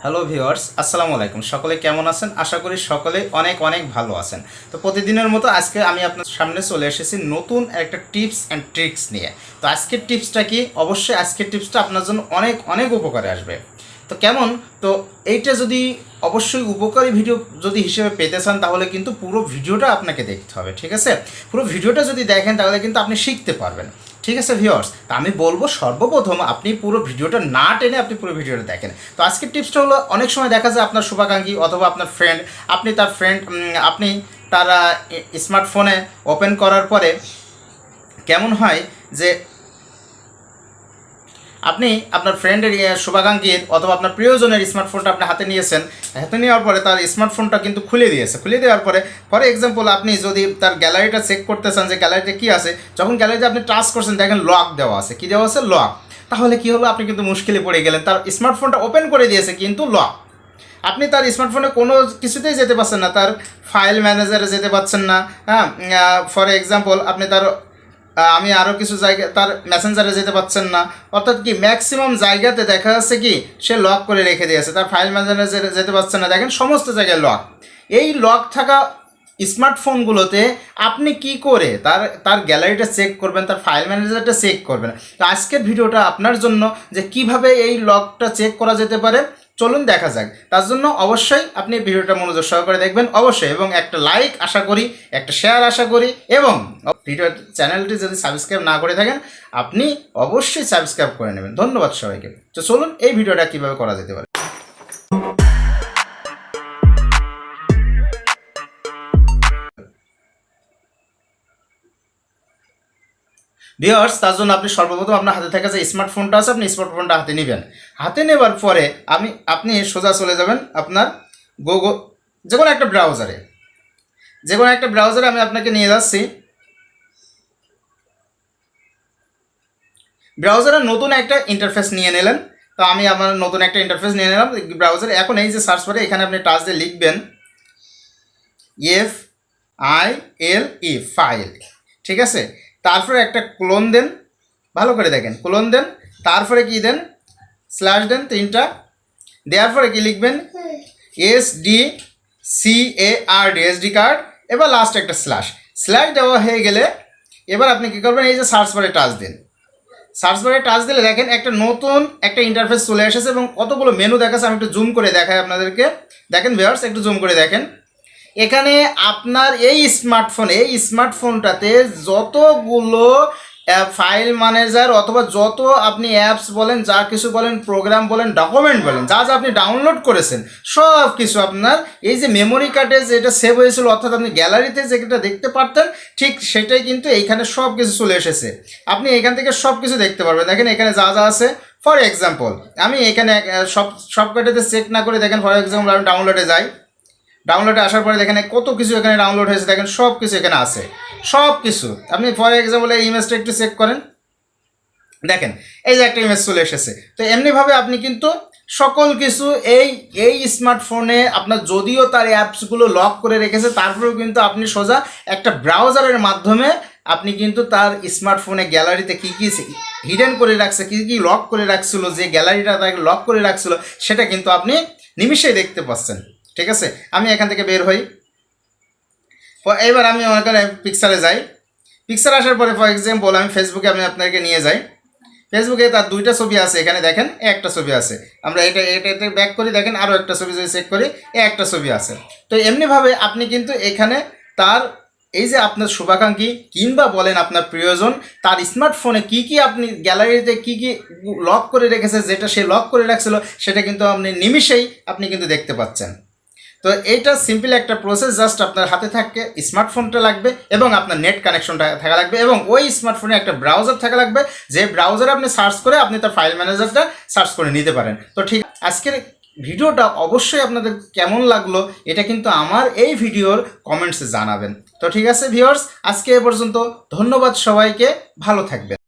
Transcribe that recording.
Hello viewers, আসসালামু আলাইকুম। সকলে কেমন আছেন? আশা করি সকলে অনেক অনেক ভালো আছেন। তো প্রতিদিনের মতো আজকে আমি আপনার সামনে চলে এসেছি নতুন একটা টিপস অ্যান্ড ট্রিক্স নিয়ে। তো আজকের টিপসটা কি? অবশ্যই আজকের টিপসটা আপনার জন্য অনেক অনেক উপকারে আসবে। তো কেমন? তো এইটা যদি অবশ্যই উপকারী ভিডিও যদি হিসেবে পেতে চান তাহলে কিন্তু পুরো ভিডিওটা আপনাকে দেখতে হবে, ঠিক আছে? পুরো ভিডিওটা যদি দেখেন তাহলে কিন্তু আপনি শিখতে পারবেন, ঠিক আছে ভিউয়ার্স? তা আমি বলবো সর্বপ্রথম আপনি পুরো ভিডিওটা না টেনে আপনি পুরো ভিডিওটা দেখেন। তো আজকের টিপসটা হলো, অনেক সময় দেখা যায় আপনার শুভাকাঙ্ক্ষী অথবা আপনার ফ্রেন্ড, আপনি তার স্মার্টফোনে ওপেন করার পরে কেমন হয় যে আপনি আপনার ফ্রেন্ডের শুভাকাঙ্ক্ষীর অথবা আপনার প্রিয়জনের স্মার্টফোনটা আপনি হাতে নিয়েছেন, হাতে নেওয়ার পরে তার স্মার্টফোনটা কিন্তু খুলে দিয়েছে। খুলে দেওয়ার পরে ফর এক্সাম্পল আপনি যদি তার গ্যালারিটা চেক করতে চান যে গ্যালারিতে কী আছে, যখন গ্যালারিতে আপনি টাচ করছেন দেখেন লক দেওয়া আছে। কী দেওয়া আছে? লক। তাহলে কী হলো? আপনি কিন্তু মুশকিলে পড়ে গেলেন। তার স্মার্টফোনটা ওপেন করে দিয়েছে কিন্তু লক। আপনি তার স্মার্টফোনে কোনো কিছুতেই যেতে পারছেন না, তার ফাইল ম্যানেজারে যেতে পারছেন না। হ্যাঁ, ফর এক্সাম্পল আপনি তার আমি আরও কিছু জায়গা তার মেসেঞ্জারে যেতে পারছেন না। অর্থাৎ কি ম্যাক্সিমাম জায়গাতে দেখা যাচ্ছে কি সে লক করে রেখে দিয়েছে, তার ফাইল ম্যানেজারে যেতে পারছেন না। দেখেন সমস্ত জায়গায় লক। এই লক থাকা স্মার্টফোনগুলোতে আপনি কি করে তার তার গ্যালারিটা চেক করবেন, তার ফাইল ম্যানেজারটা চেক করবেন। তো আজকের ভিডিওটা আপনার জন্য যে কিভাবে এই লকটা চেক করা যেতে পারে চলুন দেখা যাক। তার জন্য অবশ্যই আপনি ভিডিওটা মনোযোগ সহকারে দেখবেন অবশ্যই, এবং একটা লাইক আশা করি, একটা শেয়ার আশা করি, এবং ভিডিও চ্যানেলটি যদি সাবস্ক্রাইব না করে থাকেন আপনি অবশ্যই সাবস্ক্রাইব করে নেবেন। ধন্যবাদ সবাইকে। তো চলুন এই ভিডিওটা কিভাবে করা যেতে পারে। ভিউয়ার্স, তার জন্য আপনি সর্বপ্রথম আপনার হাতে থাকা যে স্মার্টফোনটা আছে আপনি স্মার্টফোনটা হাতে নেবেন। হাতে নেবার পরে আপনি সোজা চলে যাবেন আপনার গুগল যে কোনো একটা ব্রাউজারে আমি আপনাকে নিয়ে যাচ্ছি। ব্রাউজারে নতুন একটা ইন্টারফেস নিয়ে নিলেন। তো আমি আমার নতুন একটা ইন্টারফেস নিয়ে নিলাম ব্রাউজারে। এখন এই যে সার্চ বারে এখানে আপনি টাচ দিয়ে লিখবেন FILE ফাইল, ঠিক আছে? তারপরে একটা ক্লোন দেন, ভালো করে দেখেন, ক্লোন দেন। তারপরে কি দেন? স্ল্যাশ দেন তিনটা। দেওয়ার পরে কি লিখবেন? SD card. এবার লাস্ট একটা স্ল্যাশ দেওয়া হয়ে গেলে এবার আপনি কী করবেন? এই যে সার্চ বারে টাচ দিন। সার্চ বারে টাচ দিলে দেখেন একটা নতুন একটা ইন্টারফেস চলে এসেছে এবং কতগুলো মেনু দেখাচ্ছে। আমি একটু জুম করে দেখাই আপনাদেরকে। দেখেন ভিউয়ার্স, একটু জুম করে দেখেন। এখানে আপনার এই স্মার্টফোনটাতে যতগুলো ফাইল ম্যানেজার অথবা যত আপনি অ্যাপস বলেন, যা কিছু বলেন, প্রোগ্রাম বলেন, ডকুমেন্ট বলেন, যা যা আপনি ডাউনলোড করেছেন সব কিছু আপনার এই যে মেমোরি কার্ডে যেটা সেভ হয়েছিল, অর্থাৎ আপনি গ্যালারিতে যেটা দেখতে পারতেন ঠিক সেটাই কিন্তু এইখানে সব কিছু চলে এসেছে। আপনি এখান থেকে সব কিছু দেখতে পারবেন। দেখেন এখানে যা যা আছে। ফর এক্সাম্পল আমি এখানে সব কটাতে চেক না করে দেখেন, ফর এক্সাম্পল আমি ডাউনলোডে যাই। ডাউনলোডে আসার পরে দেখেন কত কিছু এখানে ডাউনলোড হয়েছে। দেখেন সব কিছু এখানে আছে, সব কিছু। আপনি ফর এক্সাম্পল এই ইমেজটা একটু চেক করেন, দেখেন এই যে একটা ইমেজ চলে এসেছে। তো এমনিভাবে আপনি কিন্তু সকল কিছু এই স্মার্টফোনে আপনার যদিও তার অ্যাপসগুলো লক করে রেখেছে তারপরেও কিন্তু আপনি সোজা একটা ব্রাউজারের মাধ্যমে আপনি কিন্তু তার স্মার্টফোনে গ্যালারিতে কী কী হিডেন করে রাখছে, কী কী লক করে রাখছিল, যে গ্যালারিটা তাকে লক করে রাখছিল সেটা কিন্তু আপনি নিমিষেই দেখতে পাচ্ছেন, ঠিক আছে? আমি এখান থেকে বের হই। এবার আমি ওখানে পিকচারে যাই। পিকচার আসার পরে ফর এক্সাম্পল আমি ফেসবুকে আপনাকে নিয়ে যাই। ফেসবুকে তার দুইটা ছবি আছে, এখানে দেখেন একটা ছবি আছে। আমরা এটাতে ব্যাক করি, দেখেন আরও একটা ছবি যদি চেক করি একটা ছবি আছে। তো এমনিভাবে আপনি কিন্তু এখানে তার এই যে আপনার শুভাকাঙ্ক্ষী কিংবা বলেন আপনার প্রিয়জন তার স্মার্টফোনে কি কি আপনি গ্যালারিতে কি কি লক করে রেখেছে, যেটা সে লক করে রাখছিল সেটা কিন্তু আপনি নিমিষেই আপনি কিন্তু দেখতে পাচ্ছেন। তো এইটা সিম্পল একটা প্রসেস। জাস্ট আপনার হাতে থাকে স্মার্টফোনটা লাগবে এবং আপনার নেট কানেকশনটা থাকা লাগবে এবং ওই স্মার্টফোনে একটা ব্রাউজার থাকা লাগবে, যে ব্রাউজারে আপনি সার্চ করে আপনি তার ফাইল ম্যানেজারটা সার্চ করে নিতে পারেন। তো ঠিক আজকের ভিডিওটা অবশ্যই আপনাদের কেমন লাগলো এটা কিন্তু আমার এই ভিডিওর কমেন্টসে জানাবেন। তো ঠিক আছে ভিউয়ার্স, আজকে এ পর্যন্ত। ধন্যবাদ সবাইকে, ভালো থাকবেন।